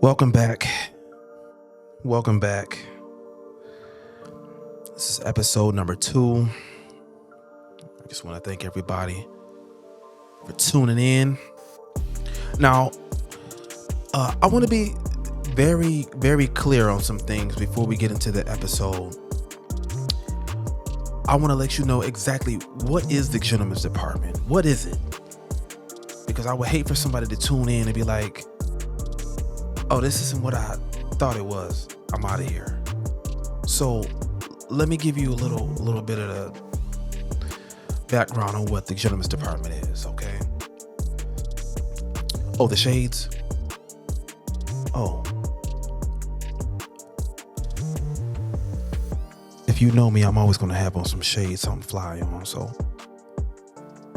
Welcome back. Welcome back. This is episode number 2. I just want to thank everybody for tuning in. Now, I want to be very, very clear on some things before we get into the episode. I want to let you know exactly what is the Gentleman's Department. What is it? Because I would hate for somebody to tune in and be like, oh, this isn't what I thought it was. I'm out of here. So let me give you a little bit of the background on what the Gentleman's Department is, okay? Oh, the shades? Oh. If you know me, I'm always going to have on some shades, something fly on, so.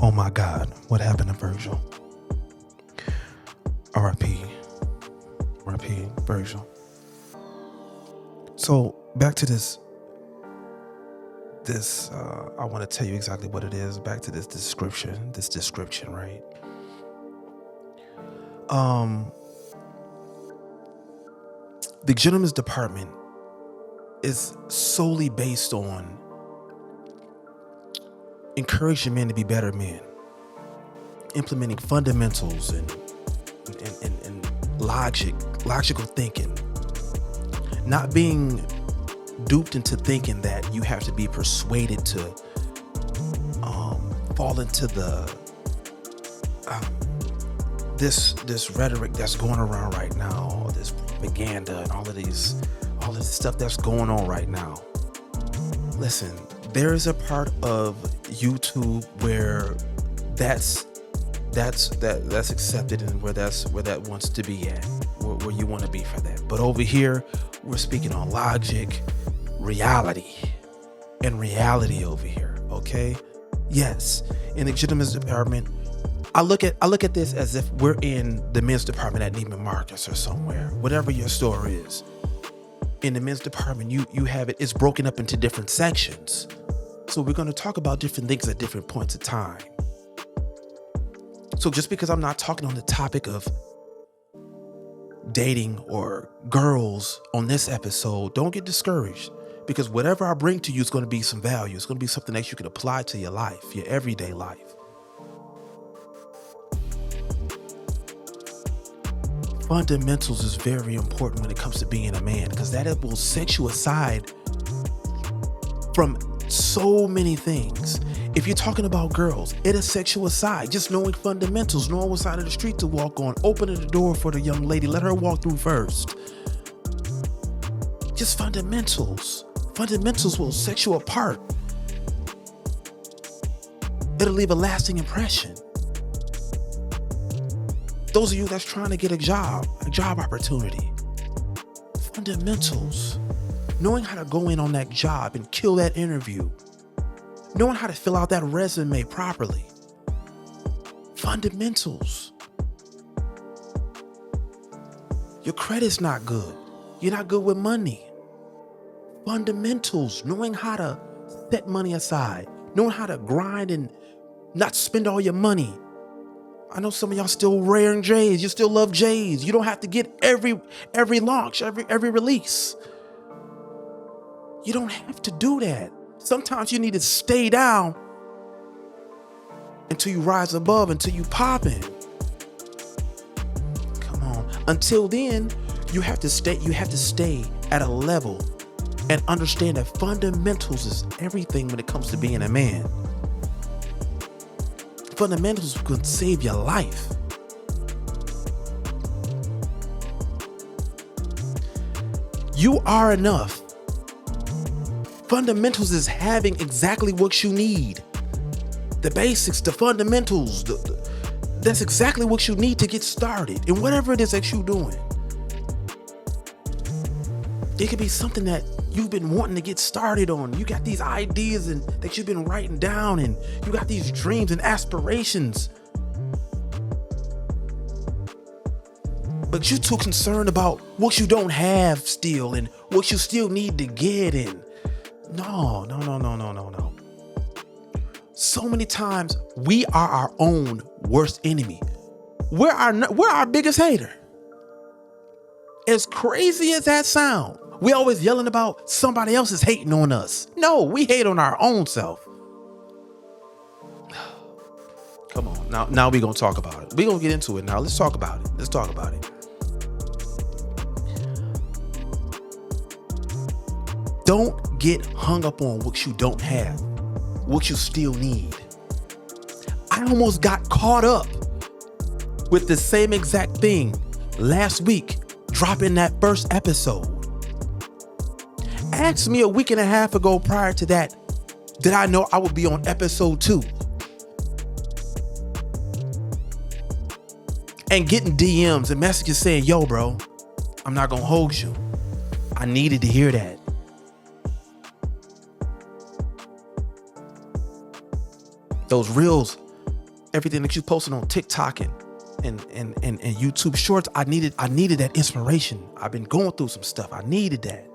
Oh my God, what happened to Virgil? R.I.P. Virgil. So back to this I want to tell you exactly what it is. Back to this description, right? The Gentleman's Department is solely based on encouraging men to be better men, implementing fundamentals and logical thinking, not being duped into thinking that you have to be persuaded to fall into the this rhetoric that's going around right now, this propaganda and all this stuff that's going on right now. Listen, there is a part of YouTube where that's accepted and where that wants to be at, where you want to be for that. But over here, we're speaking on logic, reality over here. Okay, yes. In the Gentleman's Department, I look at this as if we're in the men's department at Neiman Marcus or somewhere. Whatever your store is, in the men's department, you have it's broken up into different sections. So we're going to talk about different things at different points of time. So just because I'm not talking on the topic of dating or girls on this episode, don't get discouraged, because whatever I bring to you is going to be some value. It's going to be something that you can apply to your life, your everyday life. Fundamentals is very important when it comes to being a man, because that will set you aside from so many things. If you're talking about girls, it'll set you aside. Just knowing fundamentals, knowing what side of the street to walk on, opening the door for the young lady, let her walk through first. Just fundamentals. Fundamentals will set you apart. It'll leave a lasting impression. Those of you that's trying to get a job opportunity. Fundamentals. Knowing how to go in on that job and kill that interview. Knowing how to fill out that resume properly. Fundamentals. Your credit's not good. You're not good with money. Fundamentals. Knowing how to set money aside. Knowing how to grind and not spend all your money. I know some of y'all still wearing J's. You still love J's. You don't have to get every launch, every release. You don't have to do that. Sometimes you need to stay down until you rise above, until you pop in. Come on. Until then, you have to stay at a level and understand that fundamentals is everything when it comes to being a man. Fundamentals can save your life. You are enough. Fundamentals is having exactly what you need. The basics, the fundamentals, that's exactly what you need to get started in whatever it is that you're doing. It could be something that you've been wanting to get started on. You got these ideas and that you've been writing down, and you got these dreams and aspirations. But you're too concerned about what you don't have still and what you still need to get in. No. So many times we are our own worst enemy. We're our biggest hater. As crazy as that sound, we always yelling about somebody else is hating on us. No, we hate on our own self. Come on, now we gonna talk about it. We gonna get into it now. Let's talk about it. Don't get hung up on what you don't have, what you still need. I almost got caught up with the same exact thing last week, dropping that first episode. Ask me a week and a half ago prior to that, did I know I would be on episode 2? And getting DMs and messages saying, yo, bro, I'm not gonna hold you. I needed to hear that. Those reels, everything that you posted on TikTok and YouTube Shorts, I needed that inspiration. I've been going through some stuff. I needed that.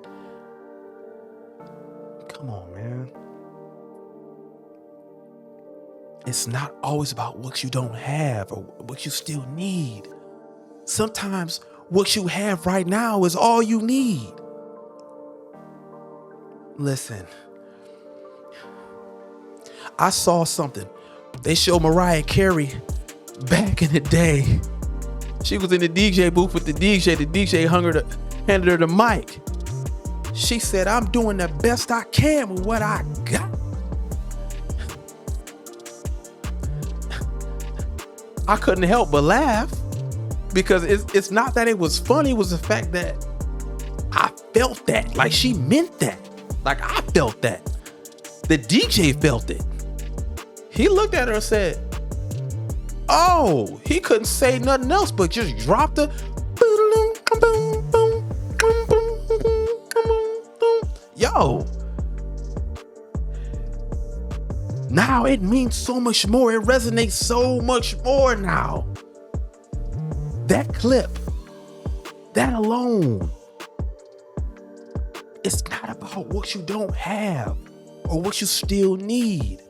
Come on, man. It's not always about what you don't have or what you still need. Sometimes what you have right now is all you need. Listen, I saw something. They showed Mariah Carey back in the day. She was in the DJ booth with the DJ. The DJ handed her the mic. She said, I'm doing the best I can with what I got. I couldn't help but laugh because it's not that it was funny. It was the fact that I felt that. Like she meant that. Like I felt that. The DJ felt it. He looked at her and said, oh, he couldn't say nothing else but just drop the yo. Now it means so much more. It resonates so much more now. That clip, that alone, it's not about what you don't have or what you still need.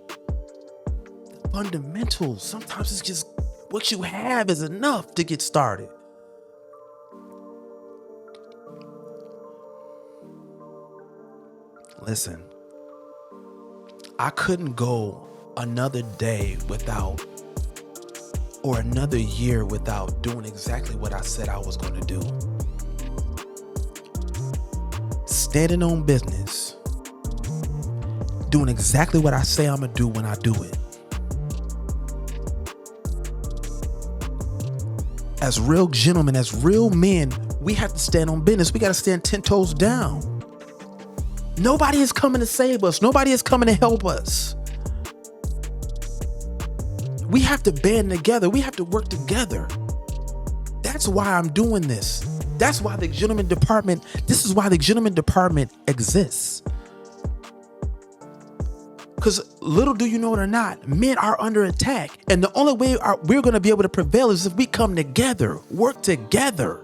The fundamentals, sometimes it's just what you have is enough to get started. Listen, I couldn't go another day without, or another year without doing exactly what I said I was going to do. Standing on business, doing exactly what I say I'm going to do when I do it. As real gentlemen, as real men, we have to stand on business. We got to stand 10 toes down. Nobody is coming to save us. Nobody is coming to help us. We have to band together. We have to work together. That's why I'm doing this. That's why the gentleman department, this is why the gentleman department exists. Because little do you know it or not, men are under attack. And the only way we're going to be able to prevail is if we come together, work together.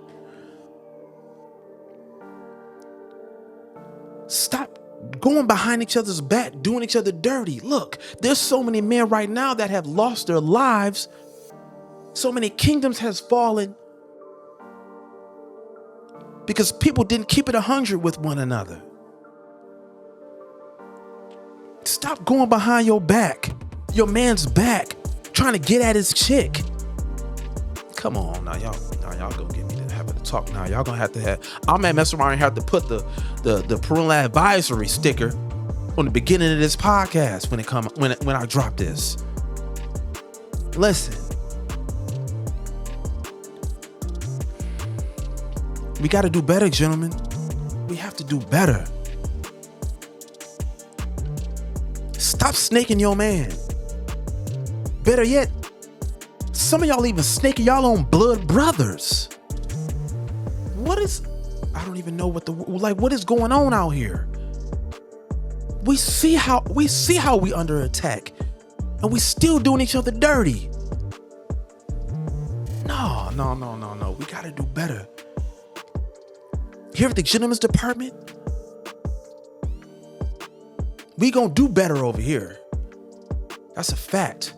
Stop going behind each other's back, doing each other dirty. Look, there's so many men right now that have lost their lives. So many kingdoms has fallen because people didn't keep it 100 with one another. Stop going behind your back, your man's back, trying to get at his chick. Come on now, y'all gonna get me to having to talk now. Y'all gonna have to have, I might mess around and have to put the parental advisory sticker on the beginning of this podcast when I drop this. Listen, we got to do better, gentlemen. We have to do better. Stop snaking your man. Better yet, some of y'all even snaking y'all own blood brothers. I don't even know what is going on out here. We see how we under attack and we still doing each other dirty. No. We got to do better. Here at the gentleman's department, we gonna do better over here. That's a fact.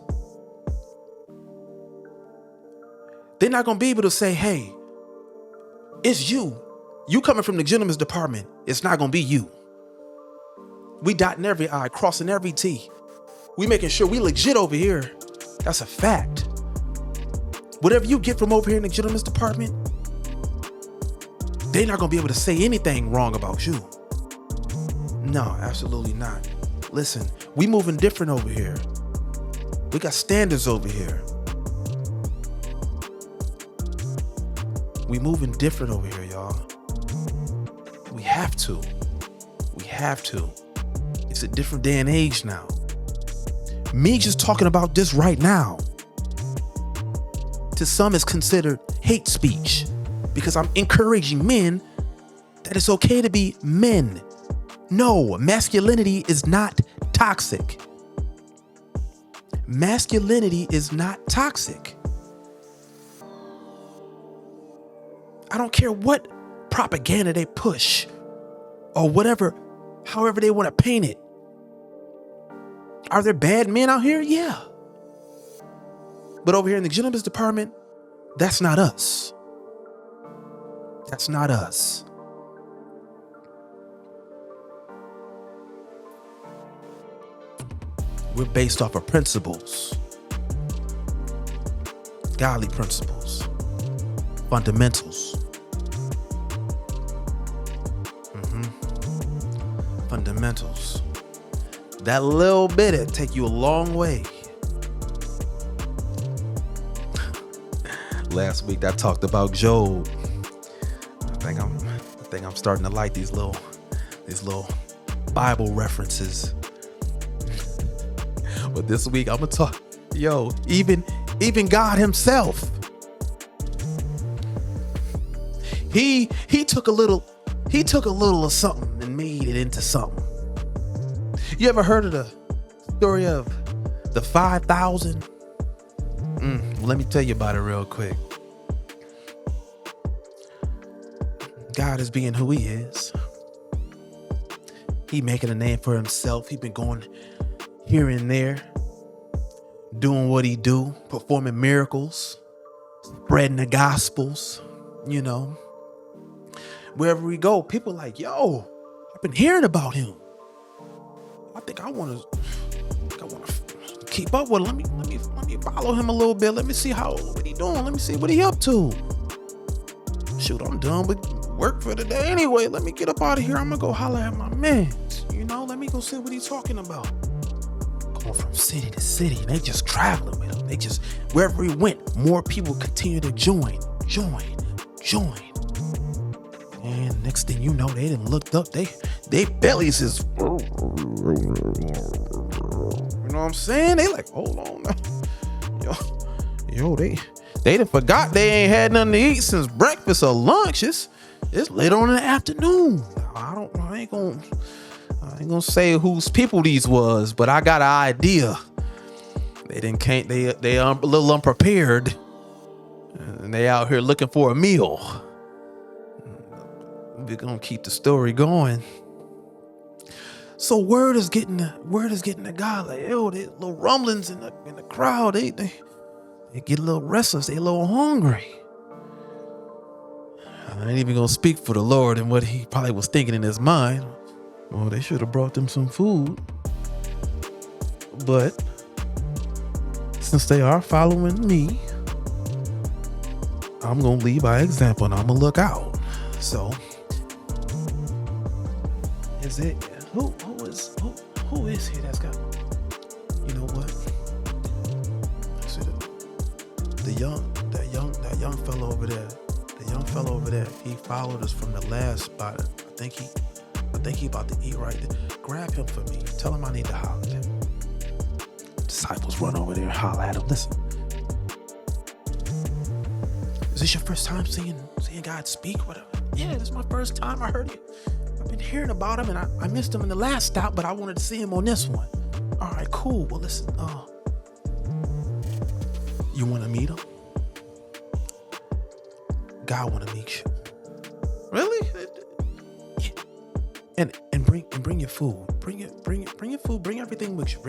They're not gonna be able to say, hey, it's you. You coming from the gentleman's department, it's not going to be you. We dotting every I, crossing every T. We making sure we legit over here. That's a fact. Whatever you get from over here in the gentleman's department, they're not going to be able to say anything wrong about you. No, absolutely not. Listen, we moving different over here. We got standards over here. We moving different over here, y'all. We have to. We have to. It's a different day and age now. Me just talking about this right now, to some is considered hate speech, because I'm encouraging men that it's okay to be men. No, masculinity is not toxic. Masculinity is not toxic. I don't care what propaganda they push or whatever, however they want to paint it. Are there bad men out here? Yeah. But over here in the gentleman's department, that's not us. That's not us. We're based off of principles. Godly principles. Fundamentals. Fundamentals. That little bit, it'll take you a long way. Last week I talked about Job. I think I'm starting to like these little Bible references. But this week I'm gonna talk, even God himself. He took a little of something and made it into something. You ever heard of the story of the 5,000? Let me tell you about it real quick. God is being who he is. He making a name for himself. He been going here and there, doing what he do, performing miracles, spreading the gospels, Wherever we go, people like, yo, I've been hearing about him. I think I want to keep up with him. Let me follow him a little bit. Let me see what he doing. Let me see what he up to. Shoot, I'm done with work for the day anyway. Let me get up out of here. I'm gonna go holler at my man. Let me go see what he's talking about. Going from city to city, and they just traveling with him. They just, wherever he went, more people continue to join. And next thing you know, they done looked up. They bellies is, you know what I'm saying? They like, hold on now. Yo, they done forgot they ain't had nothing to eat since breakfast or lunch. It's later on in the afternoon. I ain't gonna say whose people these was, but I got an idea. They a little unprepared, and they out here looking for a meal. We're gonna keep the story going. So word is getting to God, like, yo, they little rumblings in the crowd. They get a little restless. They a little hungry. I ain't even gonna speak for the Lord and what he probably was thinking in his mind. Well, they should have brought them some food. But since they are following me, I'm gonna lead by example and I'm gonna look out. So is it who is he that's got, you know what? See that young fellow over there. The young fellow over there, he followed us from the last spot. I think he about to eat right there. Grab him for me. Tell him I need to holler at him. Disciples run over there and holler at him. Listen. Is this your first time seeing God speak? Whatever. Yeah, this is my first time. I heard it. I've been hearing about him, and I missed him in the last stop, but I wanted to see him on this one. All right, cool. Well, listen. You want to meet him? God want to meet you. Really? Yeah. And bring your food. Bring your food. Bring everything with you.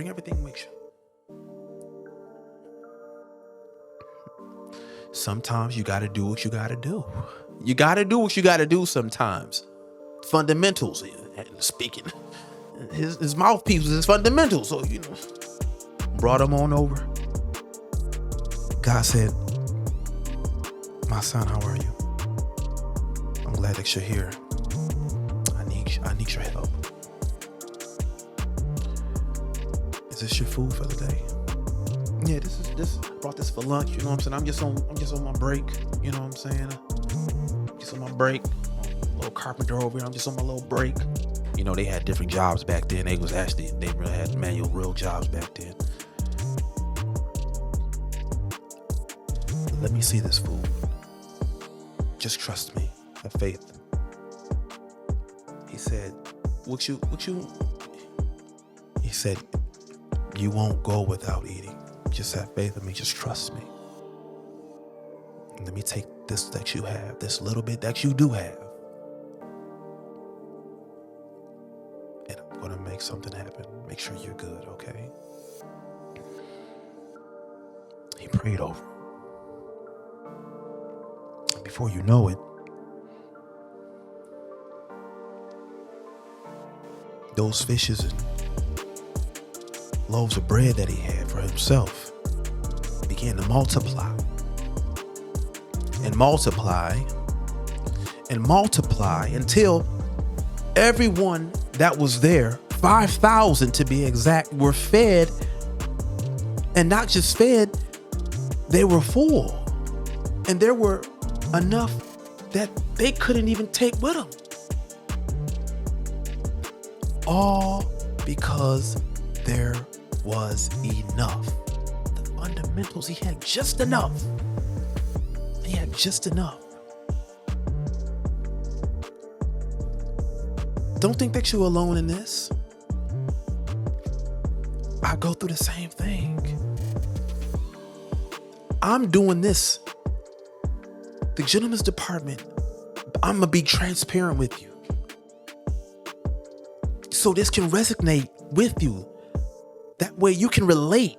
Sometimes you got to do what you got to do. You got to do what you got to do sometimes. Fundamentals. Speaking, his mouthpiece was his fundamentals. So, brought him on over. God said, my son, how are you? I'm glad that you're here. I need your help. Is this your food for the day? Yeah, this brought this for lunch, you know what I'm saying? I'm just on my break, you know what I'm saying? Just on my break. Little carpenter over here, I'm just on my little break. They had different jobs back then. They really had manual real jobs back then. Let me see this food. Just trust me. Have faith. He said, he said, you won't go without eating. Just have faith in me. Just trust me. And let me take this that you have, this little bit that you do have, and I'm going to make something happen. Make sure you're good, okay? He prayed over him. And before you know it, those fishes and loaves of bread that he had for himself began to multiply and multiply and multiply until everyone that was there, 5,000 to be exact, were fed. And not just fed, they were full. And there were enough that they couldn't even take with them. All because there was enough. The fundamentals, he had just enough. He had just enough. Don't think that you're alone in this. I go through the same thing. I'm doing this. The gentleman's department, I'm going to be transparent with you, so this can resonate with you. That way you can relate.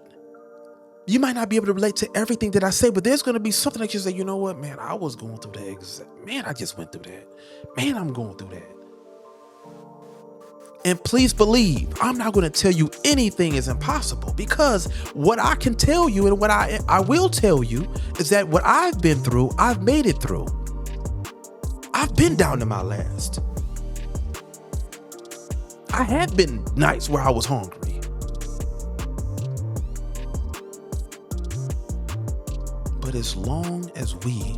You might not be able to relate to everything that I say, but there's going to be something that you say, you know what, man, I was going through that. Man, I just went through that. Man, I'm going through that. And please believe, I'm not going to tell you anything is impossible, because what I can tell you and what I will tell you is that what I've been through, I've made it through. I've been down to my last. I had been nights where I was hungry. But as long as we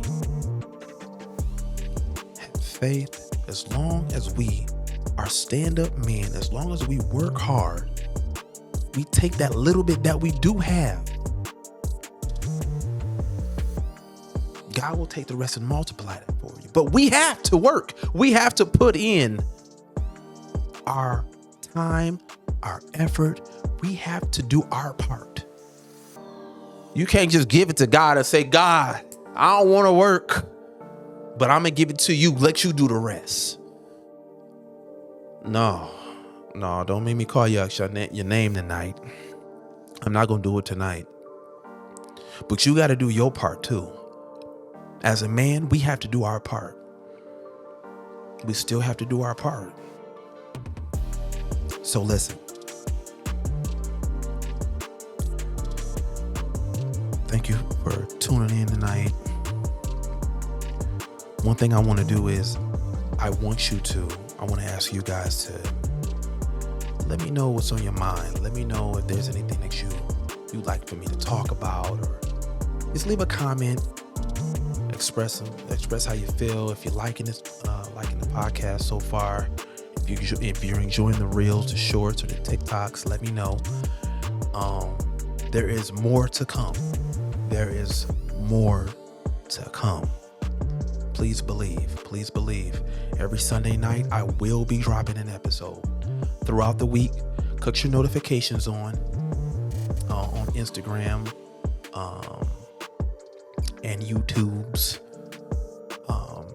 have faith, as long as we are stand-up men, as long as we work hard, we take that little bit that we do have, God will take the rest and multiply that for you. But we have to work. We have to put in our time, our effort. We have to do our part. You can't just give it to God and say, God, I don't want to work, but I'm going to give it to you. Let you do the rest. No, don't make me call you out your name tonight. I'm not going to do it tonight. But you got to do your part too. As a man, we have to do our part. We still have to do our part. So listen. Thank you for tuning in tonight. One thing I want to do is I want to ask you guys to let me know what's on your mind. Let me know if there's anything that you'd like for me to talk about, or just leave a comment. Express how you feel. If you're liking the podcast so far, if you're enjoying the reels, the shorts, or the TikToks, let me know. There is more to come. There is more to come. Please believe. Please believe. Every Sunday night, I will be dropping an episode. Throughout the week, cut your notifications on Instagram and YouTube's.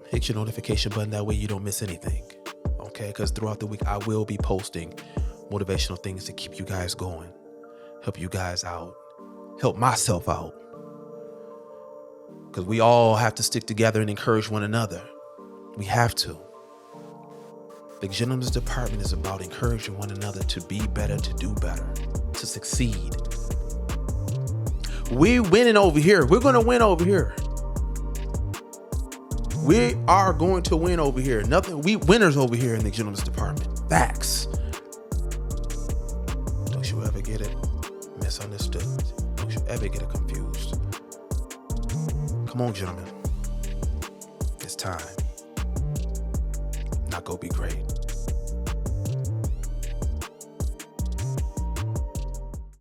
Hit your notification button. That way you don't miss anything. Okay? Because throughout the week, I will be posting motivational things to keep you guys going. Help you guys out. Help myself out. Because we all have to stick together and encourage one another. We have to. The gentleman's department is about encouraging one another to be better, to do better, to succeed. We winning over here. We're going to win over here. We are going to win over here. We winners over here in the gentleman's department. Facts. Don't you ever get it misunderstood. Don't you ever get it confused. Come on, gentlemen. It's time. Now go be great.